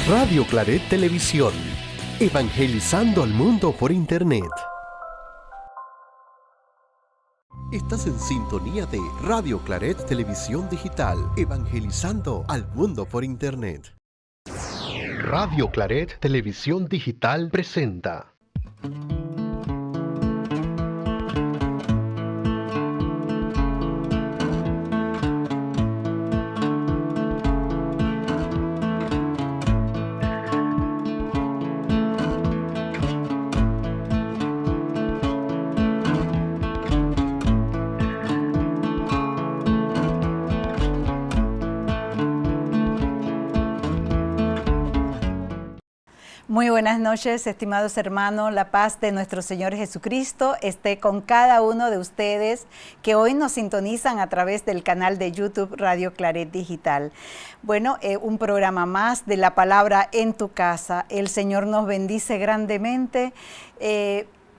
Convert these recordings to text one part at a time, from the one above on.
Radio Claret Televisión, evangelizando al mundo por Internet. Estás en sintonía de Radio Claret Televisión Digital, evangelizando al mundo por Internet. Radio Claret Televisión Digital presenta. Muy buenas noches, estimados hermanos. La paz de nuestro Señor Jesucristo esté con cada uno de ustedes que hoy nos sintonizan a través del canal de YouTube Radio Claret Digital. Bueno, un programa más de la palabra en tu casa. El Señor nos bendice grandemente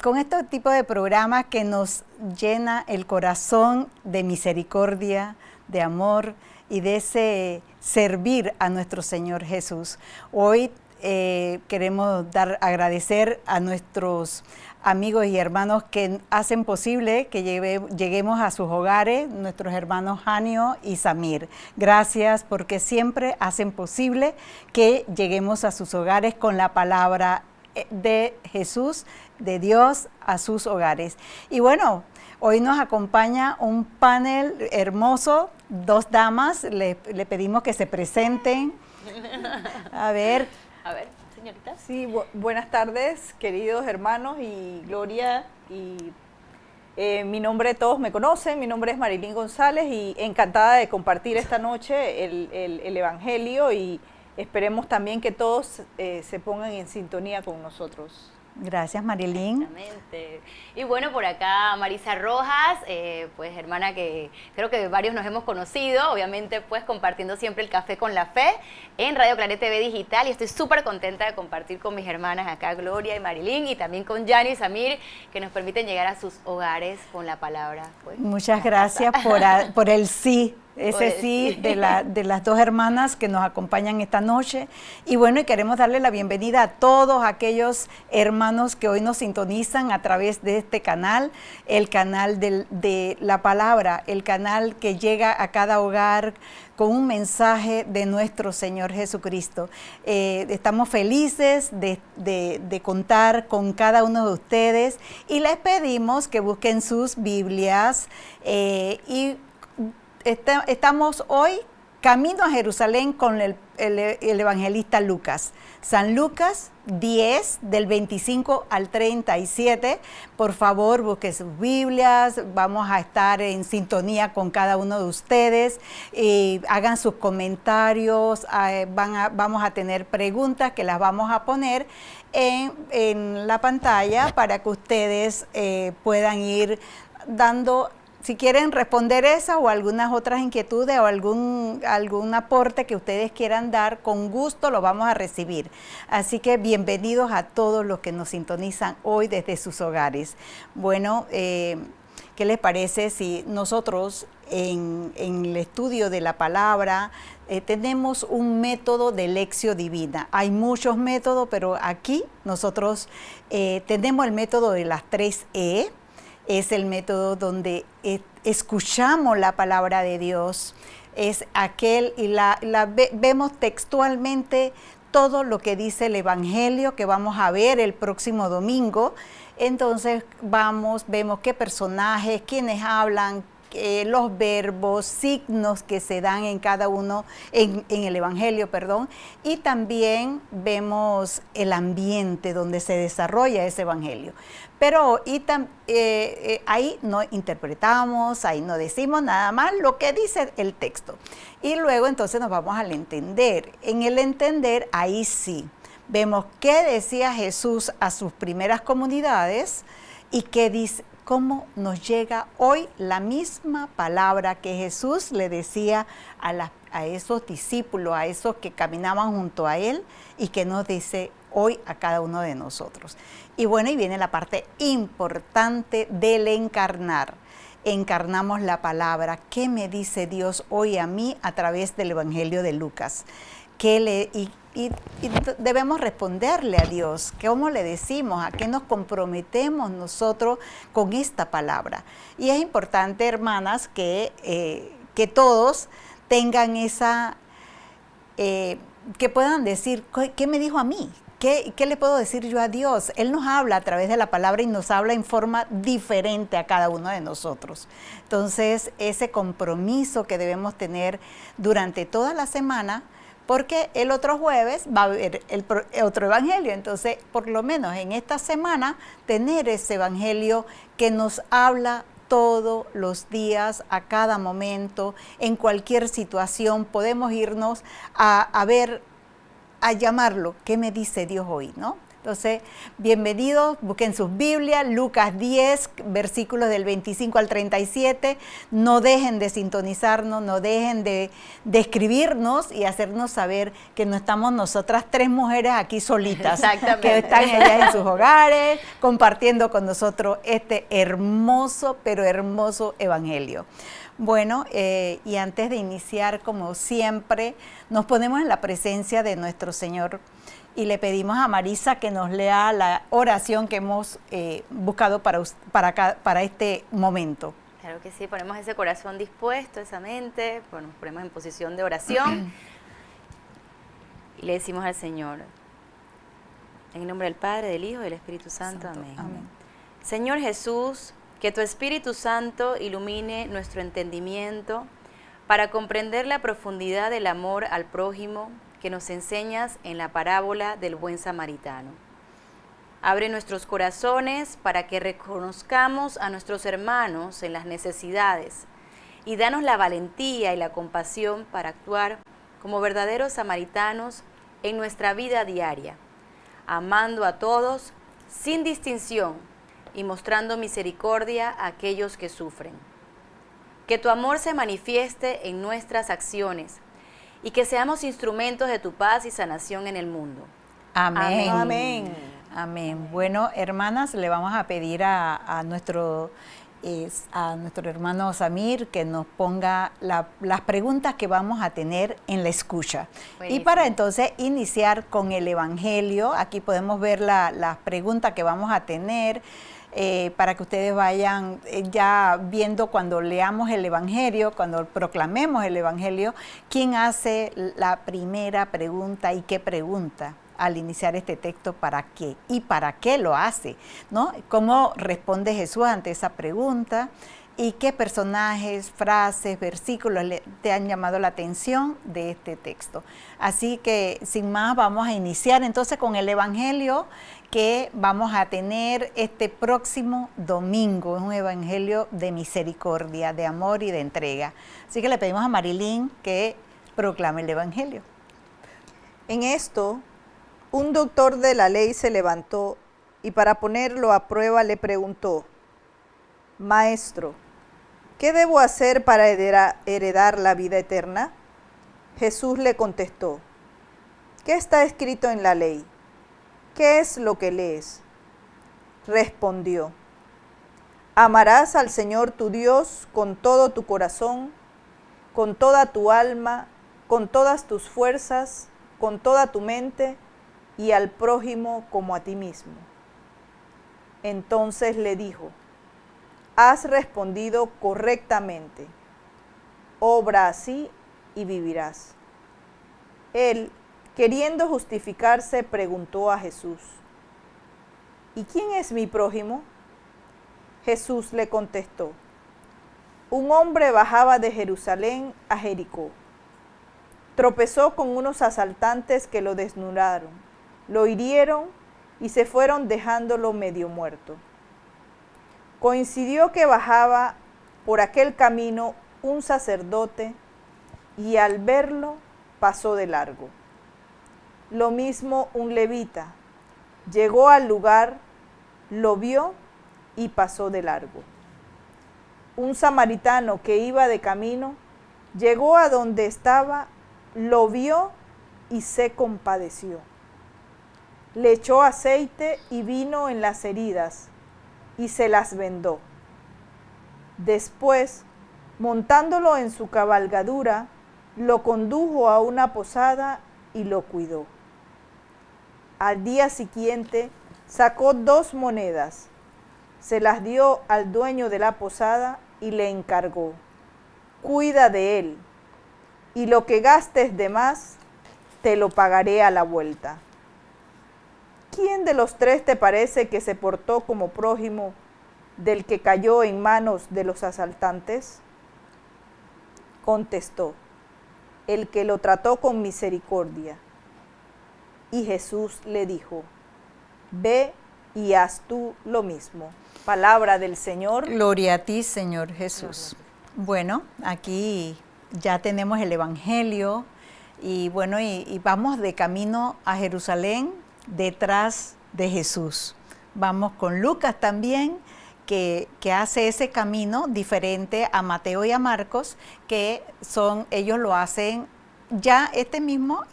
con este tipo de programas que nos llena el corazón de misericordia, de amor y de ese servir a nuestro Señor Jesús. Hoy queremos agradecer a nuestros amigos y hermanos que hacen posible que lleguemos a sus hogares, nuestros hermanos Janio y Samir. Gracias porque siempre hacen posible que lleguemos a sus hogares con la palabra de Jesús, de Dios a sus hogares. Y bueno, hoy nos acompaña un panel hermoso, dos damas. Le pedimos que se presenten. A ver, señorita. Sí, buenas tardes, queridos hermanos y Gloria. Mi nombre, todos me conocen, mi nombre es Marilyn González y encantada de compartir esta noche el Evangelio y esperemos también que todos se pongan en sintonía con nosotros. Gracias, Marilyn. Exactamente. Y bueno, por acá Marisa Rojas, pues hermana que creo que varios nos hemos conocido, obviamente pues compartiendo siempre el café con la fe en Radio Claret TV Digital, y estoy súper contenta de compartir con mis hermanas acá, Gloria y Marilyn, y también con Yanni y Samir, que nos permiten llegar a sus hogares con la palabra. Pues, muchas gracias por el sí. Ese sí de las dos hermanas que nos acompañan esta noche. Y bueno, y queremos darle la bienvenida a todos aquellos hermanos que hoy nos sintonizan a través de este canal, el canal de la palabra, el canal que llega a cada hogar con un mensaje de nuestro Señor Jesucristo. Estamos felices de contar con cada uno de ustedes y les pedimos que busquen sus Biblias estamos hoy camino a Jerusalén con el evangelista Lucas. San Lucas 10, del 25 al 37. Por favor, busquen sus Biblias. Vamos a estar en sintonía con cada uno de ustedes. Hagan sus comentarios. Vamos a tener preguntas que las vamos a poner en la pantalla para que ustedes puedan ir dando. Si quieren responder esa o algunas otras inquietudes o algún aporte que ustedes quieran dar, con gusto lo vamos a recibir. Así que bienvenidos a todos los que nos sintonizan hoy desde sus hogares. Bueno, ¿qué les parece si nosotros en el estudio de la palabra tenemos un método de lección divina? Hay muchos métodos, pero aquí nosotros tenemos el método de las 3E. Es el método donde escuchamos la palabra de Dios, es aquel y vemos textualmente todo lo que dice el Evangelio que vamos a ver el próximo domingo. Entonces vemos qué personajes, quiénes hablan, los verbos, signos que se dan en cada uno, en el Evangelio, perdón, y también vemos el ambiente donde se desarrolla ese Evangelio. Pero ahí no interpretamos, ahí no decimos nada más lo que dice el texto. Y luego entonces nos vamos al entender. En el entender, ahí sí, vemos qué decía Jesús a sus primeras comunidades y qué dice, cómo nos llega hoy la misma palabra que Jesús le decía a esos discípulos, a esos que caminaban junto a él, y que nos dice hoy a cada uno de nosotros. Y bueno, y viene la parte importante del encarnar. encarnamos la palabra. ¿Qué me dice Dios hoy a mí a través del Evangelio de Lucas? Y debemos responderle a Dios. ¿Cómo le decimos? ¿A qué nos comprometemos nosotros con esta palabra? Y es importante, hermanas, que todos tengan esa, que puedan decir, ¿qué me dijo a mí? ¿Qué le puedo decir yo a Dios? Él nos habla a través de la palabra y nos habla en forma diferente a cada uno de nosotros. Entonces, ese compromiso que debemos tener durante toda la semana, porque el otro jueves va a haber otro evangelio. Entonces, por lo menos en esta semana, tener ese evangelio que nos habla todos los días, a cada momento, en cualquier situación, podemos irnos a ver, a llamarlo, ¿qué me dice Dios hoy?, ¿no? Entonces, bienvenidos, busquen sus Biblias, Lucas 10, versículos del 25 al 37, no dejen de sintonizarnos, no dejen de escribirnos y hacernos saber que no estamos nosotras tres mujeres aquí solitas, que están ellas en sus hogares, compartiendo con nosotros este hermoso, pero hermoso evangelio. Bueno, y antes de iniciar, como siempre, nos ponemos en la presencia de nuestro Señor y le pedimos a Marisa que nos lea la oración que hemos buscado para este momento. Claro que sí, ponemos ese corazón dispuesto, esa mente, nos ponemos en posición de oración y le decimos al Señor, en el nombre del Padre, del Hijo y del Espíritu Santo. Amén. Amén. Señor Jesús, que tu Espíritu Santo ilumine nuestro entendimiento para comprender la profundidad del amor al prójimo que nos enseñas en la parábola del buen samaritano. Abre nuestros corazones para que reconozcamos a nuestros hermanos en las necesidades y danos la valentía y la compasión para actuar como verdaderos samaritanos en nuestra vida diaria, amando a todos sin distinción y mostrando misericordia a aquellos que sufren. Que tu amor se manifieste en nuestras acciones y que seamos instrumentos de tu paz y sanación en el mundo. Amén. Amén. Amén. Bueno, hermanas, le vamos a pedir a nuestro hermano Samir que nos ponga las preguntas que vamos a tener en la escucha. Buenísimo. Y para entonces iniciar con el Evangelio, aquí podemos ver las preguntas que vamos a tener. Para que ustedes vayan ya viendo cuando leamos el Evangelio, cuando proclamemos el Evangelio, quién hace la primera pregunta y qué pregunta al iniciar este texto, para qué y para qué lo hace, ¿no? Cómo responde Jesús ante esa pregunta y qué personajes, frases, versículos te han llamado la atención de este texto. Así que sin más vamos a iniciar entonces con el Evangelio que vamos a tener este próximo domingo. Es un evangelio de misericordia, de amor y de entrega. Así que le pedimos a Marilyn que proclame el evangelio. En esto, un doctor de la ley se levantó y para ponerlo a prueba le preguntó: Maestro, ¿qué debo hacer para heredar la vida eterna? Jesús le contestó: ¿qué está escrito en la ley? ¿Qué es lo que lees? Respondió: amarás al Señor tu Dios con todo tu corazón, con toda tu alma, con todas tus fuerzas, con toda tu mente, y al prójimo como a ti mismo. Entonces le dijo: has respondido correctamente. Obra así y vivirás. Él, queriendo justificarse, preguntó a Jesús: ¿y quién es mi prójimo? Jesús le contestó: un hombre bajaba de Jerusalén a Jericó. Tropezó con unos asaltantes que lo desnudaron, lo hirieron y se fueron dejándolo medio muerto. Coincidió que bajaba por aquel camino un sacerdote y al verlo pasó de largo. Lo mismo un levita, llegó al lugar, lo vio y pasó de largo. Un samaritano que iba de camino, llegó a donde estaba, lo vio y se compadeció. Le echó aceite y vino en las heridas y se las vendó. Después, montándolo en su cabalgadura, lo condujo a una posada y lo cuidó. Al día siguiente, sacó 2 monedas, se las dio al dueño de la posada y le encargó: cuida de él, y lo que gastes de más, te lo pagaré a la vuelta. ¿Quién de los 3 te parece que se portó como prójimo del que cayó en manos de los asaltantes? Contestó: el que lo trató con misericordia. Y Jesús le dijo: ve y haz tú lo mismo. Palabra del Señor. Gloria a ti, Señor Jesús. Bueno, aquí ya tenemos el Evangelio y bueno, y vamos de camino a Jerusalén detrás de Jesús. Vamos con Lucas también, que hace ese camino diferente a Mateo y a Marcos, ellos lo hacen ya esta misma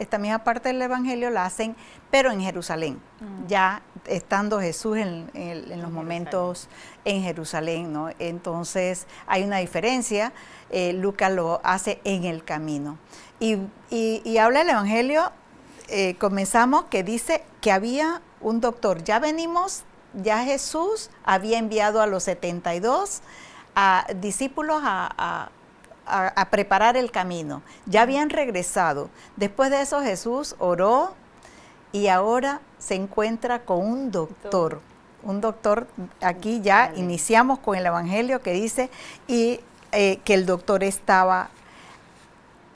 parte del Evangelio la hacen, pero en Jerusalén, ya estando Jesús en los momentos en Jerusalén, ¿no? Entonces hay una diferencia, Lucas lo hace en el camino. Y habla el Evangelio, comenzamos que dice que había un doctor, ya Jesús había enviado a los 72 discípulos a preparar el camino. Ya habían regresado. Después de eso Jesús oró y ahora se encuentra con un doctor. Un doctor, aquí ya iniciamos con el Evangelio que dice que el doctor estaba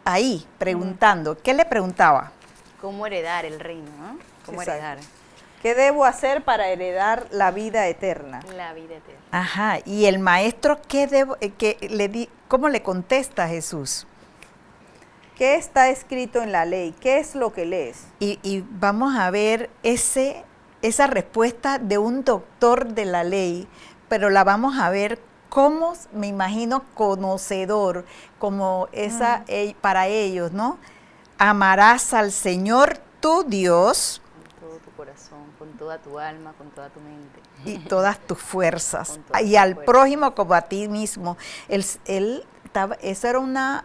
ahí preguntando. ¿Qué le preguntaba? ¿Cómo heredar el reino? ¿No? ¿Cómo heredar? ¿Qué debo hacer para heredar la vida eterna? La vida eterna. Ajá, y el maestro, ¿cómo le contesta a Jesús? ¿Qué está escrito en la ley? ¿Qué es lo que lees? Y vamos a ver esa respuesta de un doctor de la ley, pero la vamos a ver como, me imagino, conocedor, como para ellos, ¿no? Amarás al Señor tu Dios Corazón, con toda tu alma, con toda tu mente. Y todas tus fuerzas. Todas Y tus al fuerzas. prójimo como a ti mismo. Eso era una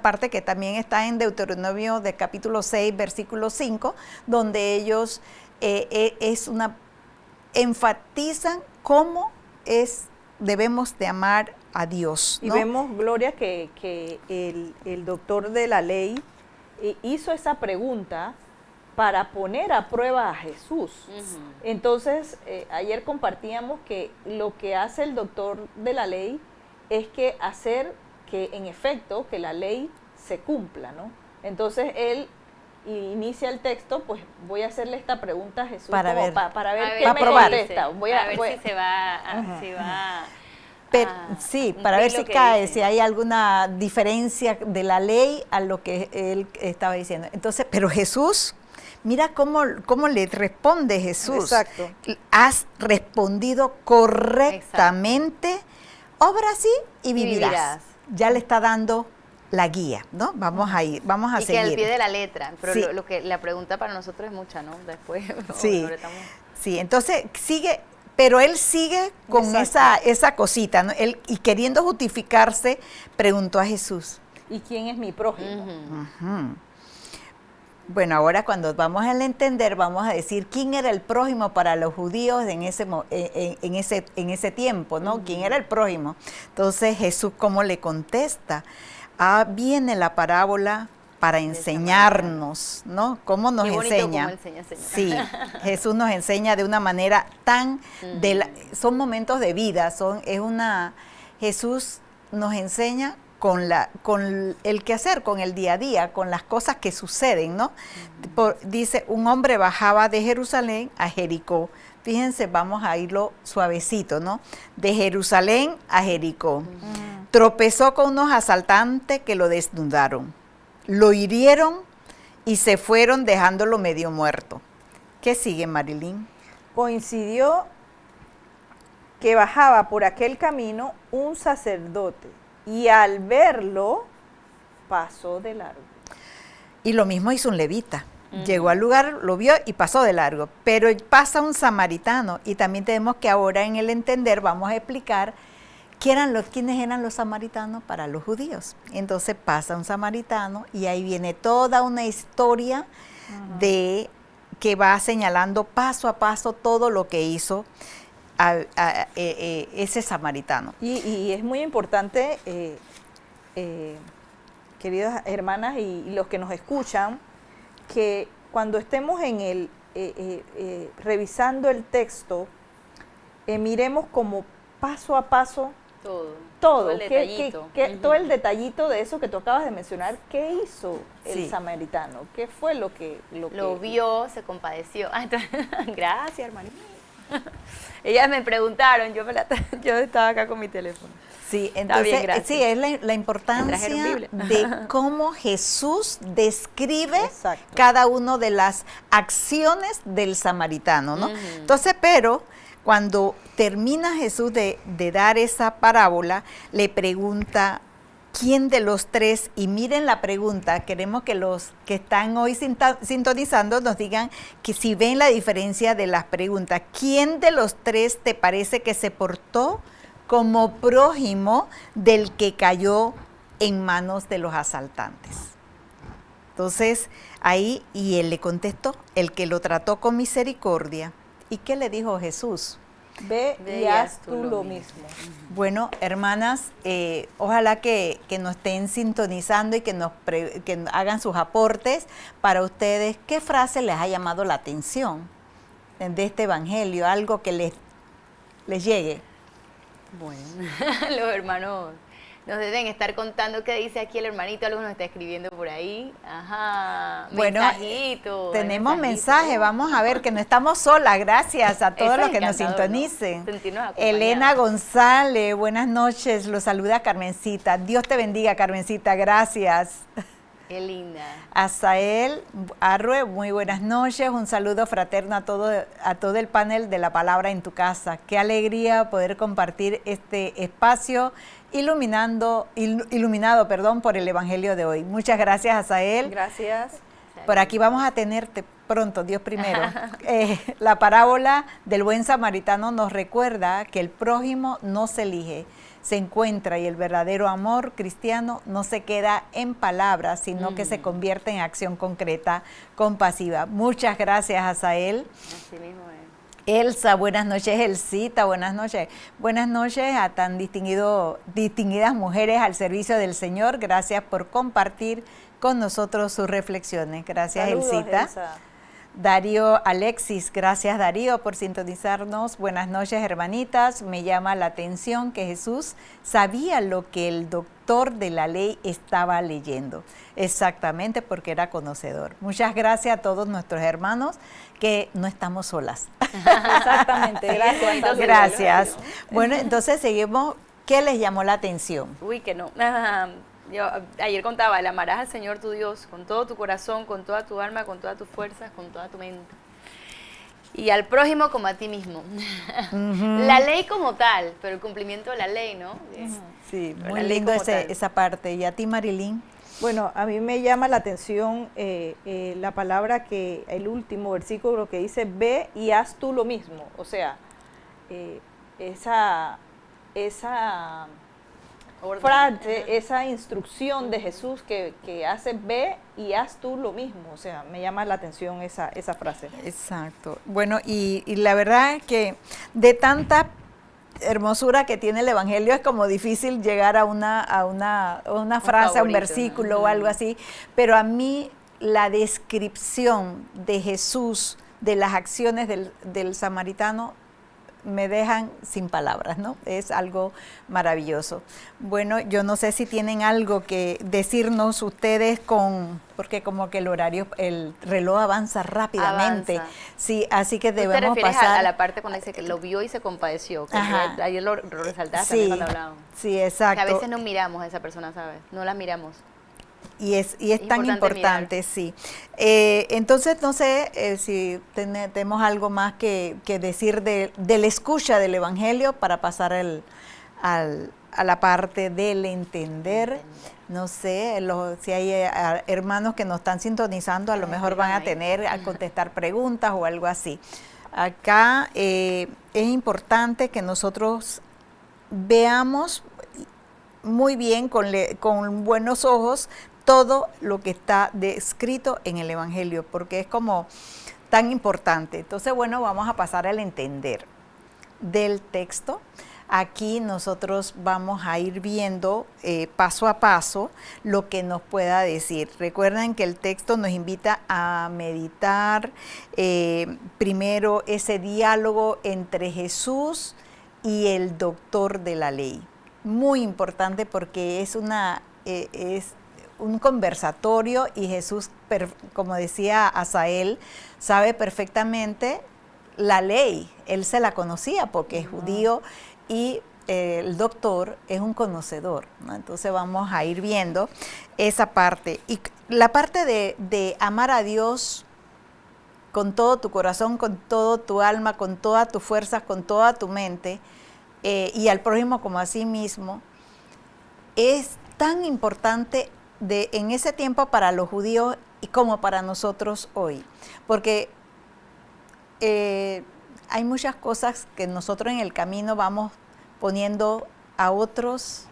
parte que también está en Deuteronomio de capítulo 6, versículo 5, donde ellos enfatizan cómo debemos de amar a Dios, ¿no? Y vemos, Gloria, que el doctor de la ley hizo esa pregunta para poner a prueba a Jesús. Entonces, ayer compartíamos que lo que hace el doctor de la ley es que hacer que, en efecto, que la ley se cumpla, ¿no? Entonces, él inicia el texto, pues voy a hacerle esta pregunta a Jesús para ver qué me contesta. A ver si se va... Sí, para ver si cae, si hay alguna diferencia de la ley a lo que él estaba diciendo. Entonces, pero Jesús, mira cómo le responde Jesús. Exacto. Has respondido correctamente, obra así y vivirás. Ya le está dando la guía, ¿no? Vamos a seguir. Que al pie de la letra, pero Sí. lo que la pregunta para nosotros es mucha, ¿no? Después. Sí, entonces sigue. Pero él sigue con esa cosita, ¿no? Y queriendo justificarse, preguntó a Jesús. ¿Y quién es mi prójimo? Bueno, ahora cuando vamos a entender, vamos a decir quién era el prójimo para los judíos en ese tiempo, ¿no? ¿Quién era el prójimo? Entonces Jesús, ¿cómo le contesta? Viene la parábola para enseñarnos, ¿no? ¿Cómo nos enseña? Cómo enseña, Señor. Sí, Jesús nos enseña de una manera son momentos de vida, Jesús nos enseña con el quehacer, con el día a día, con las cosas que suceden, ¿no? Dice, un hombre bajaba de Jerusalén a Jericó. Fíjense, vamos a irlo suavecito, ¿no? De Jerusalén a Jericó. Tropezó con unos asaltantes que lo desnudaron. Lo hirieron y se fueron dejándolo medio muerto. ¿Qué sigue, Marilyn? Coincidió que bajaba por aquel camino un sacerdote y al verlo pasó de largo. Y lo mismo hizo un levita. Llegó al lugar, lo vio y pasó de largo. Pero pasa un samaritano y también tenemos que ahora en el entender vamos a explicar quiénes eran los samaritanos para los judíos. Entonces pasa un samaritano y ahí viene toda una historia de que va señalando paso a paso todo lo que hizo ese samaritano. Y es muy importante, queridas hermanas y los que nos escuchan, que cuando estemos en el revisando el texto, miremos como paso a paso todo el detallito. todo el detallito de eso que tú acabas de mencionar. ¿Qué hizo el Sí. samaritano? ¿Qué fue lo que Lo vio, se compadeció. Gracias, hermanita. Ellas me preguntaron, yo estaba acá con mi teléfono. Sí, bien, entonces, gracias. sí, es la ¿Me trajeron importancia Biblia? de cómo Jesús describe Exacto. cada una de las acciones del samaritano, ¿no? Ujú. Entonces, pero cuando termina Jesús de dar esa parábola, le pregunta, ¿quién de los tres? Y miren la pregunta, queremos que los que están hoy sintonizando nos digan que si ven la diferencia de las preguntas. ¿Quién de los tres te parece que se portó como prójimo del que cayó en manos de los asaltantes? Entonces, ahí, y él le contestó, el que lo trató con misericordia. ¿Y qué le dijo Jesús? Ve y haz tú lo mismo. Bueno, hermanas, ojalá que nos estén sintonizando y que que hagan sus aportes para ustedes. ¿Qué frase les ha llamado la atención de este evangelio? Algo que les llegue. Bueno, los hermanos nos deben estar contando qué dice aquí el hermanito, algo nos está escribiendo por ahí. Ajá, Bueno, mensajitos. hay tenemos mensajitos. mensajes, vamos a ver que no estamos solas, gracias a todos Eso los es que nos encantador, ¿no? sintonicen. Sentirnos acompañadas. Elena González, buenas noches, los saluda Carmencita. Dios te bendiga, Carmencita, gracias. Qué linda. Azael Arrue, muy buenas noches, un saludo fraterno a todo el panel de la palabra en tu casa. Qué alegría poder compartir este espacio iluminado por el evangelio de hoy. Muchas gracias, Azael. Gracias. Por aquí vamos a tenerte pronto, Dios primero. La parábola del buen samaritano nos recuerda que el prójimo no se elige, se encuentra, y el verdadero amor cristiano no se queda en palabras, sino que se convierte en acción concreta, compasiva. Muchas gracias, Azael. Así mismo es. Elsa, buenas noches. Elcita, buenas noches. Buenas noches a tan distinguidas mujeres al servicio del Señor. Gracias por compartir con nosotros sus reflexiones. Gracias, Saludos, Elcita. Elsa. Darío Alexis, gracias Darío por sintonizarnos. Buenas noches, hermanitas. Me llama la atención que Jesús sabía lo que el doctor de la ley estaba leyendo. Exactamente, porque era conocedor. Muchas gracias a todos nuestros hermanos, que no estamos solas. Exactamente, gracias. Gracias. Bueno, entonces seguimos. ¿Qué les llamó la atención? Uy, que no. Ajá. Yo ayer contaba, el amarás al Señor tu Dios con todo tu corazón, con toda tu alma, con todas tus fuerzas, con toda tu mente. Y al prójimo como a ti mismo. La ley como tal, pero el cumplimiento de la ley, ¿no? Sí, Pero muy la ley lindo como tal. esa parte. ¿Y a ti, Marilyn? Bueno, a mí me llama la atención la palabra el último versículo que dice, ve y haz tú lo mismo. O sea, esa frase, esa instrucción de Jesús que hace, ve y haz tú lo mismo. O sea, me llama la atención esa frase. Exacto. Bueno, y la verdad es que de tanta hermosura que tiene el Evangelio es como difícil llegar a una frase, a un favorito, versículo ¿no? o algo así, pero a mí la descripción de Jesús, de las acciones del samaritano, me dejan sin palabras, ¿no? Es algo maravilloso. Bueno, yo no sé si tienen algo que decirnos ustedes porque como que el reloj avanza rápidamente. Avanza. Sí, así que ¿Tú te debemos refieres pasar a la parte cuando dice que lo vio y se compadeció? Que Ajá. ayer lo resaltaste Sí, también cuando hablábamos. sí, Que exacto. a veces no miramos a esa persona, ¿sabes? No la miramos. Y es tan importante importante, sí. Entonces, no sé si tenemos algo más que decir de la escucha del Evangelio para pasar a la parte del entender. No sé, si hay hermanos que nos están sintonizando, a lo mejor van a tener a contestar preguntas o algo así. Acá es importante que nosotros veamos muy bien, con buenos ojos, todo lo que está descrito en el Evangelio, porque es como tan importante. Entonces, bueno, vamos a pasar al entender del texto. Aquí nosotros vamos a ir viendo paso a paso lo que nos pueda decir. Recuerden que el texto nos invita a meditar primero ese diálogo entre Jesús y el doctor de la ley. Muy importante porque es un conversatorio y Jesús, como decía Asael, sabe perfectamente la ley. Él se la conocía porque es judío y el doctor es un conocedor, ¿no? Entonces vamos a ir viendo esa parte. Y la parte de amar a Dios con todo tu corazón, con todo tu alma, con todas tus fuerzas, con toda tu mente, y al prójimo como a sí mismo, es tan importante en ese tiempo para los judíos y como para nosotros hoy. Porque hay muchas cosas que nosotros en el camino vamos poniendo a otras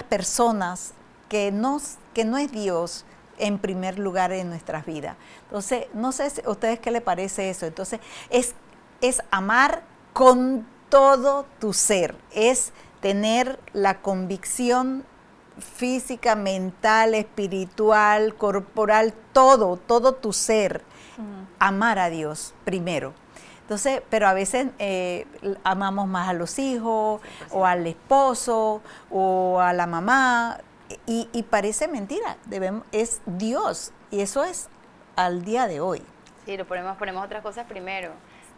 personas que no es Dios en primer lugar en nuestras vidas. Entonces, no sé a ustedes qué les parece eso. Entonces, es amar con todo tu ser, es tener la convicción física, mental, espiritual, corporal, todo tu ser, amar a Dios primero. Entonces, pero a veces amamos más a los hijos, o al esposo, o a la mamá, y parece mentira, es Dios, y eso es al día de hoy. Sí, ponemos otras cosas primero,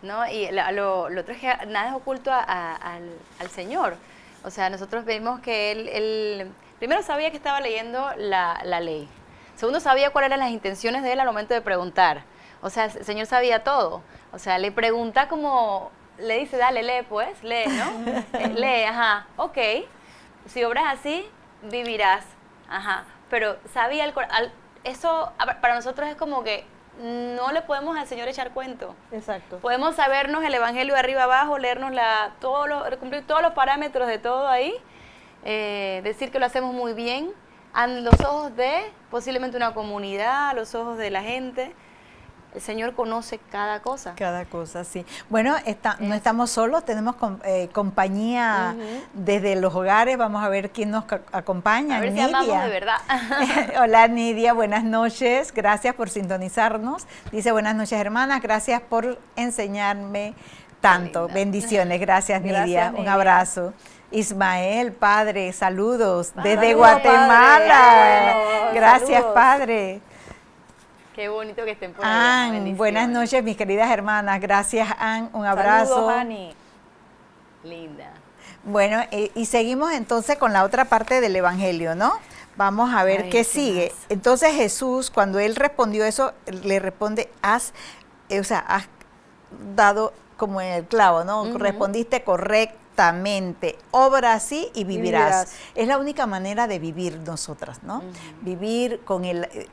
¿no? Y lo otro es que nada es oculto al Señor. O sea, nosotros vemos que Él primero sabía que estaba leyendo la ley. Segundo, sabía cuáles eran las intenciones de Él al momento de preguntar. O sea, el Señor sabía todo. O sea, le pregunta como, le dice, dale, lee pues, lee, ¿no? Lee, ajá, ok. Si obras así, vivirás. Ajá. Pero sabía eso para nosotros es como que no le podemos al Señor echar cuento. Exacto. Podemos sabernos el Evangelio de arriba abajo, leernos cumplir todos los parámetros de todo ahí, decir que lo hacemos muy bien, a los ojos de posiblemente una comunidad, a los ojos de la gente. El Señor conoce cada cosa. Cada cosa, sí. Bueno, no estamos solos, tenemos compañía desde los hogares. Vamos a ver quién nos acompaña. A ver Nidia. si amamos de verdad. Hola Nidia, buenas noches. Gracias por sintonizarnos. Dice, buenas noches hermanas, gracias por enseñarme tanto. Bendiciones, gracias Nidia. Gracias, Un Nidia. abrazo. Ismael, padre, saludos desde Saludos, Guatemala. padre. Bueno, Gracias, saludos. padre. Qué bonito que estén por allá. Ann, Bendiciones. buenas noches, mis queridas hermanas. Gracias, Ann. Un abrazo. Saludos, Ani. Linda. Bueno, y seguimos entonces con la otra parte del Evangelio, ¿no? Vamos a ver qué sigue. más. Entonces Jesús, cuando él respondió eso, le responde, has dado como en el clavo, ¿no? Respondiste correctamente. Obra así y vivirás. Es la única manera de vivir nosotras, ¿no? Vivir con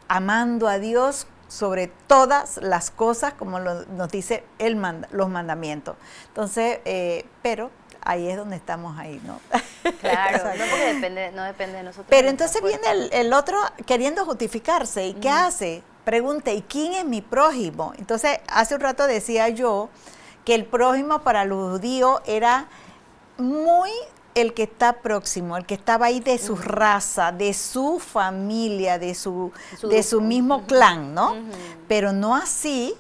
amando a Dios sobre todas las cosas, como nos dice los mandamientos. Entonces, pero ahí es donde estamos ahí, ¿no? Claro, no porque no depende de nosotros. Pero entonces viene el otro queriendo justificarse. ¿Y qué hace? Pregunta, ¿y quién es mi prójimo? Entonces, hace un rato decía yo que el prójimo para los judíos era muy el que está próximo, el que estaba ahí de su raza, de su familia, de su mismo clan, ¿no? Pero no así.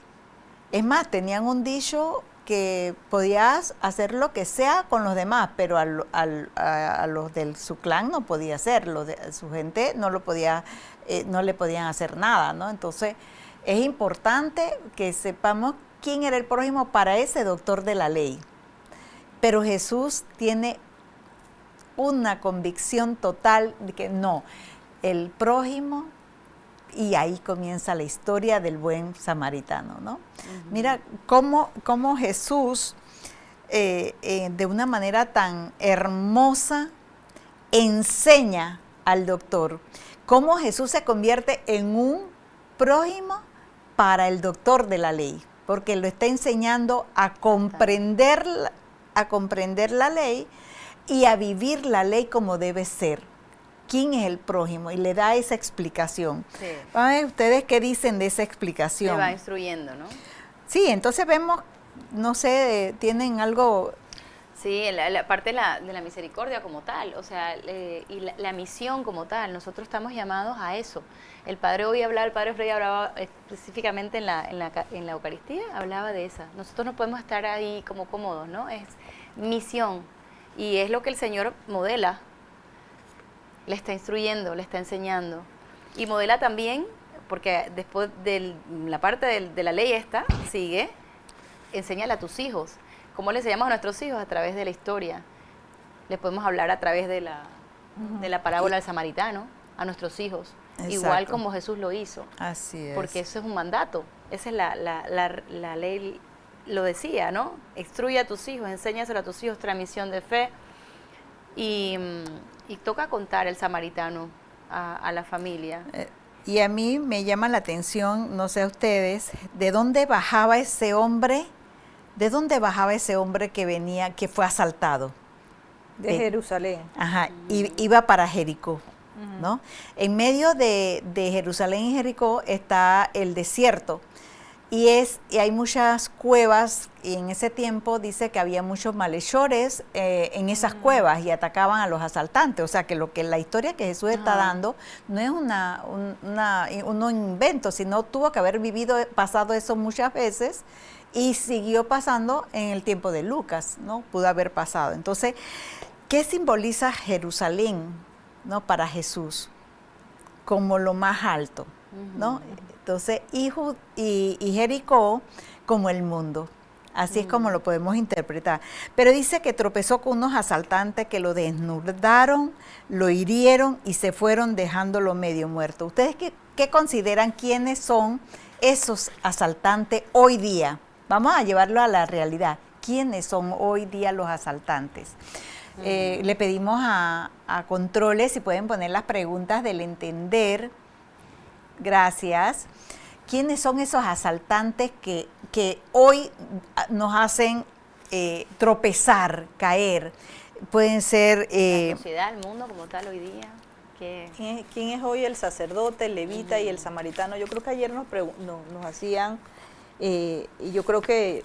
Es más, tenían un dicho que podías hacer lo que sea con los demás, pero a los de su clan no podía hacer, los de su gente no le podían hacer nada, ¿no? Entonces, es importante que sepamos quién era el prójimo para ese doctor de la ley. Pero Jesús tiene una convicción total de que no, el prójimo, y ahí comienza la historia del buen samaritano, ¿no? Mira cómo Jesús, de una manera tan hermosa, enseña al doctor cómo Jesús se convierte en un prójimo para el doctor de la ley, porque lo está enseñando a comprender la ley y a vivir la ley como debe ser. ¿Quién es el prójimo? Y le da esa explicación. Sí. A ver, ¿ustedes qué dicen de esa explicación? Se va instruyendo, ¿no? Sí, entonces vemos, no sé, tienen algo... Sí, la parte de la misericordia como tal, o sea, y la misión como tal, nosotros estamos llamados a eso. El Padre Frey hablaba específicamente en la Eucaristía, hablaba de esa. Nosotros no podemos estar ahí como cómodos, ¿no? Es misión, y es lo que el Señor modela, le está instruyendo, le está enseñando. Y modela también, porque después de la parte de la ley esta, sigue, enséñale a tus hijos. ¿Cómo le enseñamos a nuestros hijos? A través de la historia. Les podemos hablar a través de la parábola del samaritano a nuestros hijos. Exacto. Igual como Jesús lo hizo. Así es. Porque eso es un mandato. Esa es la ley, lo decía, ¿no? Instruye a tus hijos, enséñaselo a tus hijos, transmisión de fe. Y toca contar el samaritano a la familia. Y a mí me llama la atención, no sé a ustedes, ¿de dónde bajaba ese hombre? ¿De dónde bajaba ese hombre que fue asaltado? De Jerusalén. Ajá, iba para Jericó, ¿no? En medio de Jerusalén y Jericó está el desierto. Y hay muchas cuevas, y en ese tiempo dice que había muchos malhechores en esas cuevas y atacaban a los asaltantes. O sea, que la historia que Jesús está dando no es un invento, sino tuvo que haber pasado eso muchas veces y siguió pasando en el tiempo de Lucas, ¿no? Pudo haber pasado. Entonces, ¿qué simboliza Jerusalén, ¿no? Para Jesús? Como lo más alto, ¿no? Entonces, y Jericó como el mundo. Así es como lo podemos interpretar. Pero dice que tropezó con unos asaltantes que lo desnudaron, lo hirieron y se fueron dejándolo medio muerto. ¿Ustedes qué consideran quiénes son esos asaltantes hoy día? Vamos a llevarlo a la realidad. ¿Quiénes son hoy día los asaltantes? Le pedimos a controles si pueden poner las preguntas del entender. Gracias. ¿Quiénes son esos asaltantes que hoy nos hacen tropezar, caer? Pueden ser... la sociedad, el mundo como tal hoy día. ¿Quién es hoy el sacerdote, el levita y el samaritano? Yo creo que ayer nos hacían, y yo creo que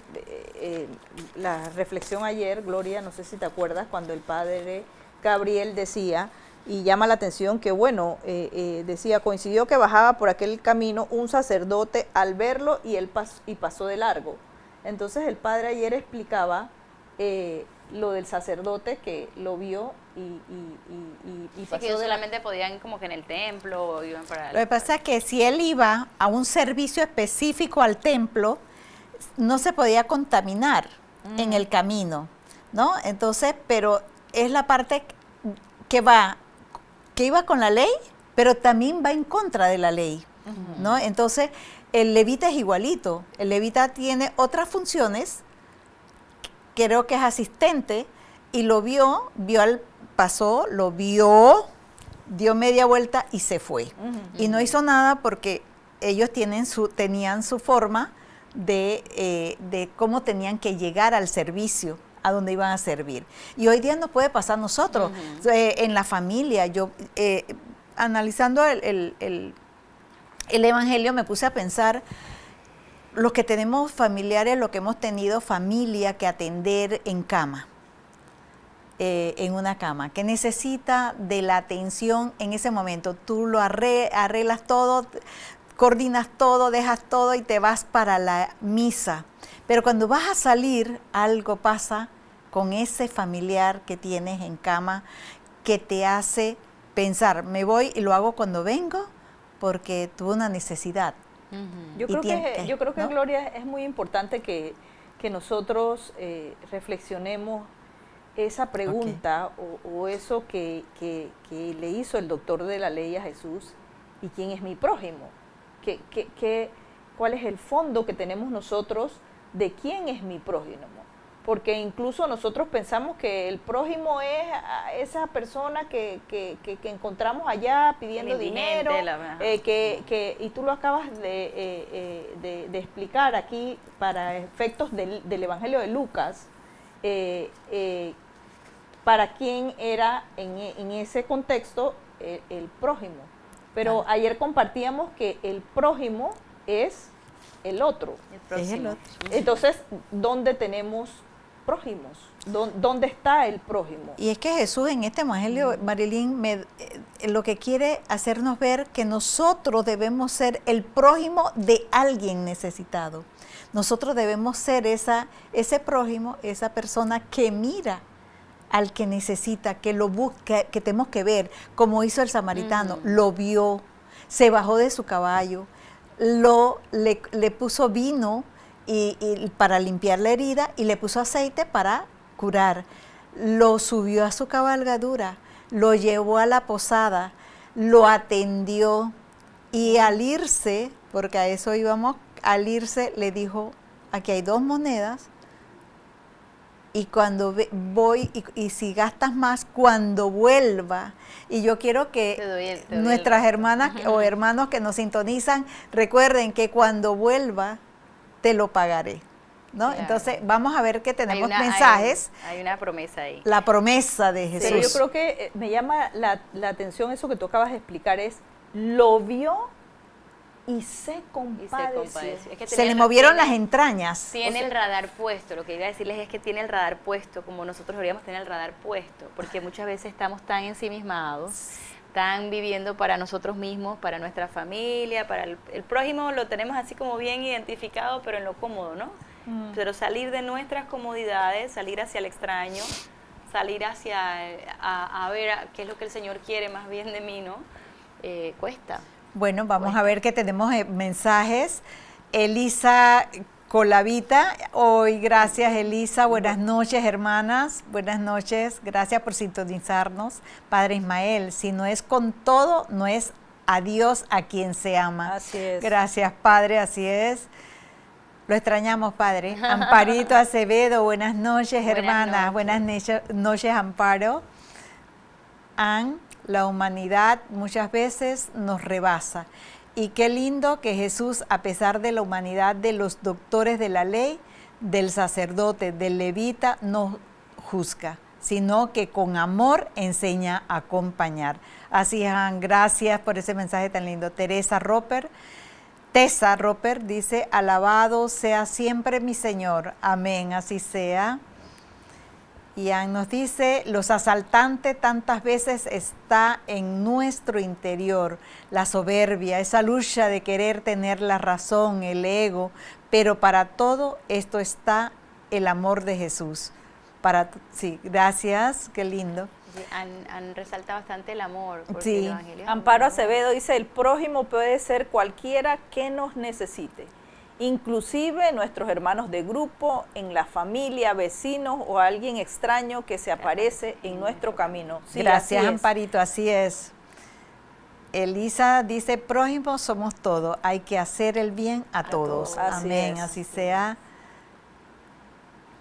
la reflexión ayer, Gloria, no sé si te acuerdas, cuando el padre Gabriel decía... Y llama la atención que, bueno, decía, coincidió que bajaba por aquel camino un sacerdote al verlo y él pasó de largo. Entonces el padre ayer explicaba lo del sacerdote que lo vio y pasó que ellos de solamente podían como que en el templo o iban para... Lo que pasa es que si él iba a un servicio específico al templo, no se podía contaminar en el camino, ¿no? Entonces, pero es la parte que iba con la ley, pero también va en contra de la ley, ¿no? Entonces, el levita es igualito. El levita tiene otras funciones, creo que es asistente, y pasó, lo vio, dio media vuelta y se fue. Y no hizo nada porque ellos tenían su forma de cómo tenían que llegar al servicio, a donde iban a servir. Y hoy día nos puede pasar a nosotros, en la familia. Yo, analizando el Evangelio, me puse a pensar, los que tenemos familiares, los que hemos tenido familia que atender en cama, en una cama, que necesita de la atención en ese momento. Tú lo arreglas todo, coordinas todo, dejas todo y te vas para la misa. Pero cuando vas a salir, algo pasa con ese familiar que tienes en cama que te hace pensar, me voy y lo hago cuando vengo porque tuve una necesidad. Yo creo que, ¿no? Gloria, es muy importante que nosotros reflexionemos esa pregunta o eso que le hizo el doctor de la ley a Jesús, ¿y quién es mi prójimo? ¿Cuál es el fondo que tenemos nosotros de quién es mi prójimo? porque incluso nosotros pensamos que el prójimo es esa persona que encontramos allá pidiendo El indigente, dinero, y tú lo acabas de explicar aquí para efectos del Evangelio de Lucas, para quién era en ese contexto el prójimo. Pero ayer compartíamos que el prójimo es el otro. Es el otro. Entonces, ¿dónde tenemos prójimos? ¿Dónde está el prójimo? Y es que Jesús en este evangelio, Marilyn, lo que quiere hacernos ver que nosotros debemos ser el prójimo de alguien necesitado. Nosotros debemos ser ese prójimo, esa persona que mira al que necesita, que lo busca, que tenemos que ver, como hizo el samaritano, lo vio, se bajó de su caballo, le puso vino y para limpiar la herida y le puso aceite para curar. Lo subió a su cabalgadura, lo llevó a la posada, lo atendió y al irse, porque a eso íbamos, al irse le dijo, aquí hay 2 monedas, y cuando voy y si gastas más, cuando vuelva, y yo quiero que te doy nuestras hermanas o hermanos que nos sintonizan recuerden que cuando vuelva te lo pagaré, ¿no? Claro. Entonces vamos a ver que tenemos mensajes. Hay una promesa ahí. La promesa de Jesús. Pero yo creo que me llama la atención eso que tú acabas de explicar, es lo vio y se compadeció. Es que Se le movieron las entrañas. Tiene el radar puesto, lo que iba a decirles es que tiene el radar puesto, como nosotros deberíamos tener el radar puesto, porque muchas veces estamos tan ensimismados, tan viviendo para nosotros mismos, para nuestra familia, para el prójimo lo tenemos así como bien identificado, pero en lo cómodo, ¿no? Pero salir de nuestras comodidades, salir hacia el extraño, salir hacia, a ver qué es lo que el Señor quiere más bien de mí, ¿no? Cuesta. Bueno, vamos a ver que tenemos mensajes. Elisa Colavita, hoy gracias Elisa, buenas noches hermanas, buenas noches, gracias por sintonizarnos. Padre Ismael, si no es con todo, no es a Dios a quien se ama. Así es. Gracias Padre, así es. Lo extrañamos, Padre. Amparito Acevedo, buenas noches hermanas, buenas noches Amparo. La humanidad muchas veces nos rebasa. Y qué lindo que Jesús, a pesar de la humanidad de los doctores de la ley, del sacerdote, del levita, no juzga, sino que con amor enseña a acompañar. Así es, gracias por ese mensaje tan lindo. Tessa Roper dice, alabado sea siempre mi Señor. Amén, así sea. Y Ann nos dice, los asaltantes tantas veces está en nuestro interior, la soberbia, esa lucha de querer tener la razón, el ego, pero para todo esto está el amor de Jesús. Sí, gracias, qué lindo. Han resaltado bastante el amor. Porque Sí. el Evangelio es Amparo amor, ¿no? Acevedo dice, el prójimo puede ser cualquiera que nos necesite, inclusive nuestros hermanos de grupo, en la familia, vecinos o alguien extraño que se aparece en nuestro camino. Sí, Gracias, así es. Amparito, así es. Elisa dice, prójimo somos todos, hay que hacer el bien a todos. todos. Así Amén, es. así sea.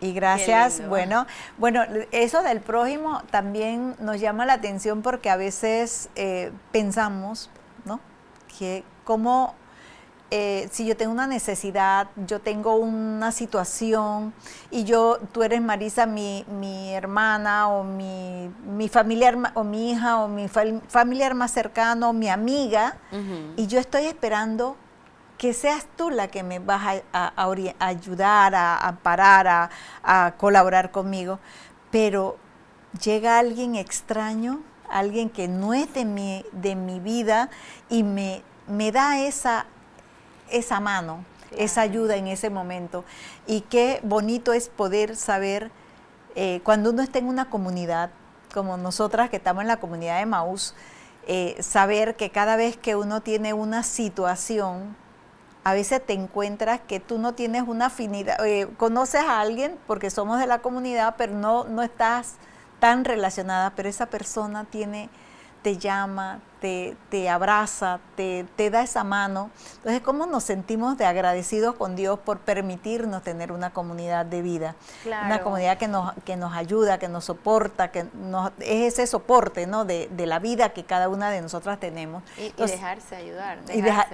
Y gracias. lindo. Bueno, eso del prójimo también nos llama la atención porque a veces pensamos, ¿no? Que como si yo tengo una necesidad, yo tengo una situación y tú eres Marisa, mi hermana o mi familiar o mi hija o mi familiar más cercano, mi amiga, y yo estoy esperando que seas tú la que me vas a ayudar, a amparar, a colaborar conmigo. Pero llega alguien extraño, alguien que no es de mi vida y me da esa mano, Claro. esa ayuda en ese momento. Y qué bonito es poder saber, cuando uno está en una comunidad, como nosotras que estamos en la comunidad de Emaús, saber que cada vez que uno tiene una situación, a veces te encuentras que tú no tienes una afinidad, conoces a alguien porque somos de la comunidad, pero no estás tan relacionada, pero esa persona te te llama, te abraza, te da esa mano. Entonces, ¿cómo nos sentimos de agradecidos con Dios por permitirnos tener una comunidad de vida? Claro. Una comunidad que nos ayuda, que nos soporta, es ese soporte, ¿no? de la vida que cada una de nosotras tenemos. Entonces, y dejarse ayudar.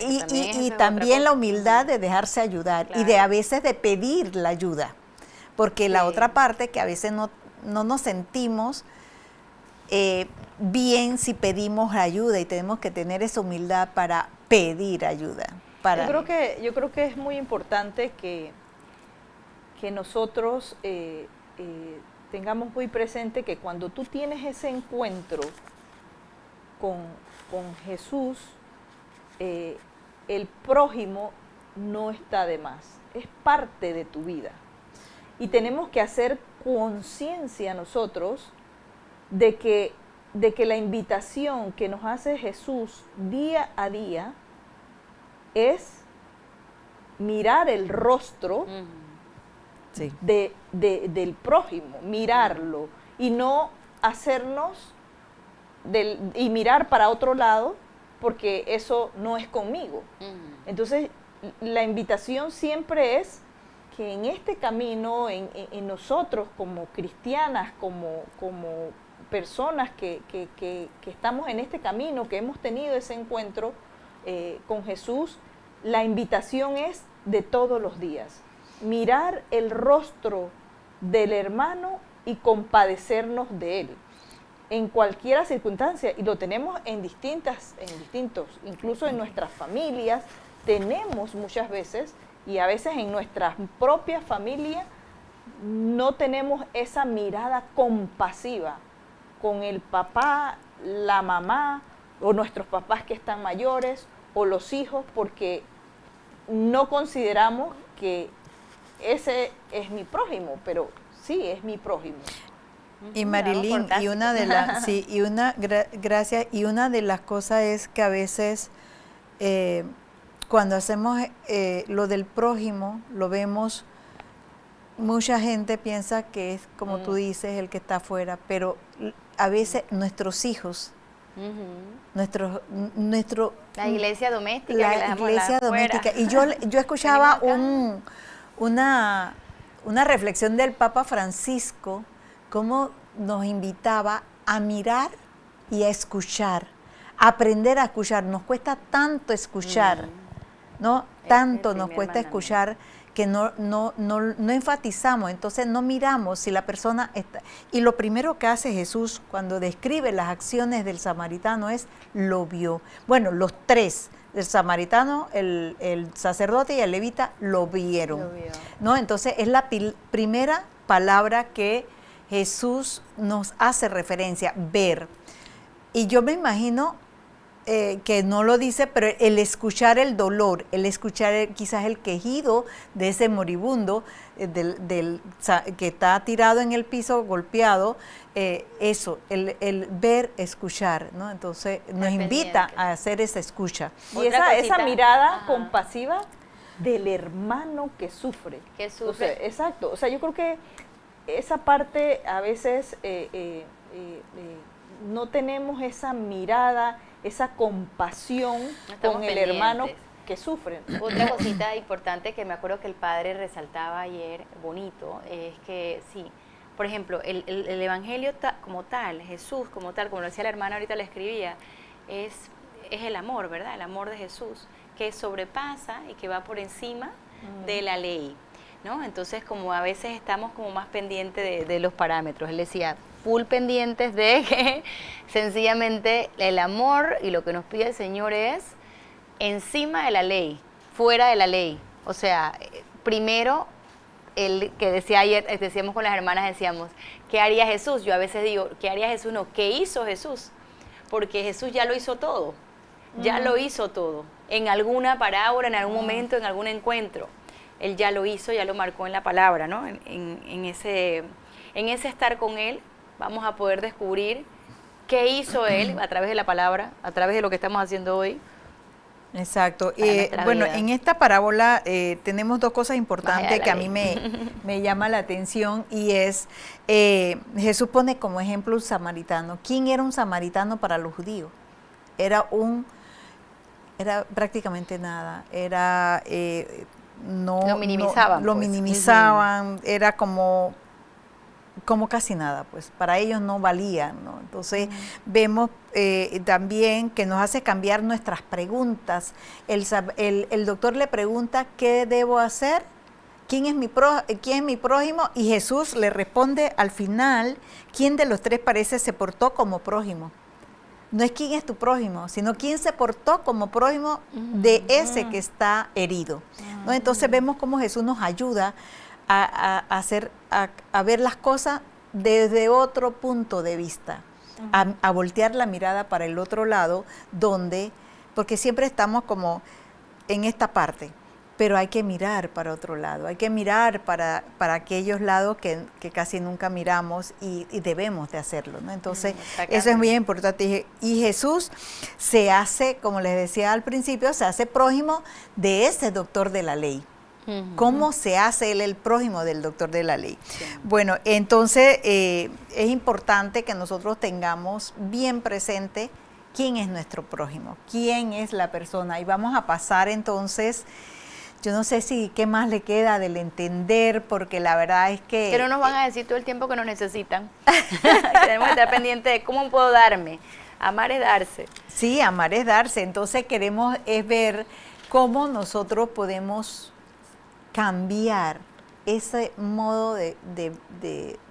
Y también la humildad de dejarse ayudar, claro. y a veces de pedir la ayuda. Porque la otra parte que a veces no nos sentimos bien si pedimos ayuda, y tenemos que tener esa humildad para pedir ayuda. Yo creo que es muy importante que nosotros tengamos muy presente que cuando tú tienes ese encuentro con Jesús, el prójimo no está de más, es parte de tu vida. Y tenemos que hacer conciencia nosotros de que la invitación que nos hace Jesús día a día es mirar el rostro sí. del prójimo, mirarlo, y no hacernos y mirar para otro lado, porque eso no es conmigo. Entonces, la invitación siempre es que en este camino, en nosotros como cristianas, como personas que estamos en este camino, que hemos tenido ese encuentro con Jesús, la invitación es de todos los días. Mirar el rostro del hermano y compadecernos de él, en cualquier circunstancia, y lo tenemos en distintos, incluso en nuestras familias, tenemos muchas veces, y a veces en nuestra propia familia, no tenemos esa mirada compasiva con el papá, la mamá, o nuestros papás que están mayores, o los hijos, porque no consideramos que ese es mi prójimo, pero sí es mi prójimo. Y Marilyn, y una de las gracias, y una de las cosas es que a veces cuando hacemos lo del prójimo, lo vemos, mucha gente piensa que es, como tú dices, el que está afuera, pero a veces nuestros hijos, la iglesia doméstica, la iglesia doméstica. Y yo escuchaba una reflexión del Papa Francisco, cómo nos invitaba a mirar y a escuchar, a aprender a escuchar. Nos cuesta tanto escuchar, ¿no? Tanto nos cuesta escuchar que no enfatizamos, entonces no miramos si la persona está. Y lo primero que hace Jesús cuando describe las acciones del samaritano es, lo vio. Bueno, los tres, el samaritano, el sacerdote y el levita, lo vieron. ¿No? Entonces es la primera palabra que Jesús nos hace referencia, ver. Y yo me imagino que no lo dice, pero el escuchar el dolor, el escuchar quizás el quejido de ese moribundo, que está tirado en el piso, golpeado, eso, el ver, escuchar, ¿no? Entonces nos invita a hacer esa escucha. Y esa mirada compasiva del hermano que sufre. O sea, exacto, o sea, yo creo que esa parte a veces no tenemos esa mirada, esa compasión con el hermano que sufre. Otra cosita importante que me acuerdo que el padre resaltaba ayer, bonito, es que sí, por ejemplo, el evangelio como tal, Jesús como tal, como lo decía la hermana ahorita, le escribía, es el amor, ¿verdad? El amor de Jesús, que sobrepasa y que va por encima de la ley, ¿no? Entonces, como a veces estamos como más pendientes de los parámetros, él decía, full pendientes de que sencillamente el amor y lo que nos pide el Señor es encima de la ley, fuera de la ley. O sea, primero, el que decía ayer, decíamos con las hermanas, decíamos, ¿qué haría Jesús? Yo a veces digo, ¿qué haría Jesús? No, ¿qué hizo Jesús? Porque Jesús ya lo hizo todo, ya lo hizo todo. En alguna parábola, en algún momento, en algún encuentro. Él ya lo hizo, ya lo marcó en la palabra, ¿no? En ese estar con Él, vamos a poder descubrir qué hizo Él a través de la palabra, a través de lo que estamos haciendo hoy, Exacto. para nuestra Bueno, vida. en esta parábola tenemos dos cosas Más allá importantes de la que a mí me llama la atención y es, Jesús pone como ejemplo un samaritano. ¿Quién era un samaritano para los judíos? Era prácticamente nada, Lo minimizaban, lo pues. minimizaban, era como casi nada, pues para ellos no valía, ¿no? Entonces vemos también que nos hace cambiar nuestras preguntas. El doctor le pregunta, ¿qué debo hacer? ¿Quién es mi prójimo? Y Jesús le responde al final, ¿quién de los tres parece se portó como prójimo? No es quién es tu prójimo, sino quién se portó como prójimo de ese que está herido, ¿no? Entonces vemos cómo Jesús nos ayuda a ver las cosas desde otro punto de vista, a voltear la mirada para el otro lado, porque siempre estamos como en esta parte, pero hay que mirar para otro lado, hay que mirar para aquellos lados que casi nunca miramos y debemos de hacerlo, ¿no? Entonces, eso es muy importante. Y Jesús se hace, como les decía al principio, se hace prójimo de ese doctor de la ley. ¿Cómo se hace él el prójimo del doctor de la ley? Sí. Bueno, entonces es importante que nosotros tengamos bien presente quién es nuestro prójimo, quién es la persona. Y vamos a pasar entonces, yo no sé si qué más le queda del entender, porque la verdad es que... Que no nos van a decir todo el tiempo que nos necesitan. Tenemos que estar pendientes de cómo puedo darme. Amar es darse. Sí, amar es darse. Entonces queremos ver cómo nosotros podemos cambiar ese modo de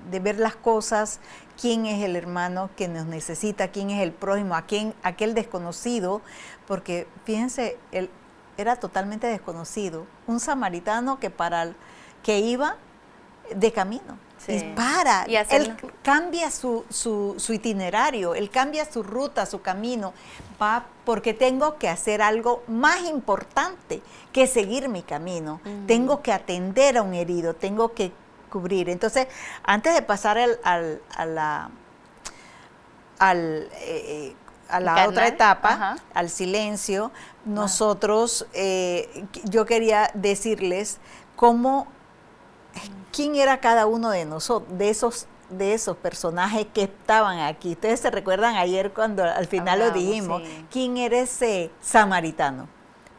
ver las cosas, quién es el hermano que nos necesita, quién es el prójimo, aquel desconocido, porque fíjense, él era totalmente desconocido, un samaritano que iba de camino. Sí. Él cambia su itinerario, él cambia su ruta, su camino, va porque tengo que hacer algo más importante que seguir mi camino. Tengo que atender a un herido, tengo que cubrir. Entonces, antes de pasar a la otra etapa, al silencio, nosotros, yo quería decirles quién era cada uno de nosotros, de esos personajes que estaban aquí. Ustedes se recuerdan ayer cuando al final lo dijimos, sí. ¿Quién era ese samaritano?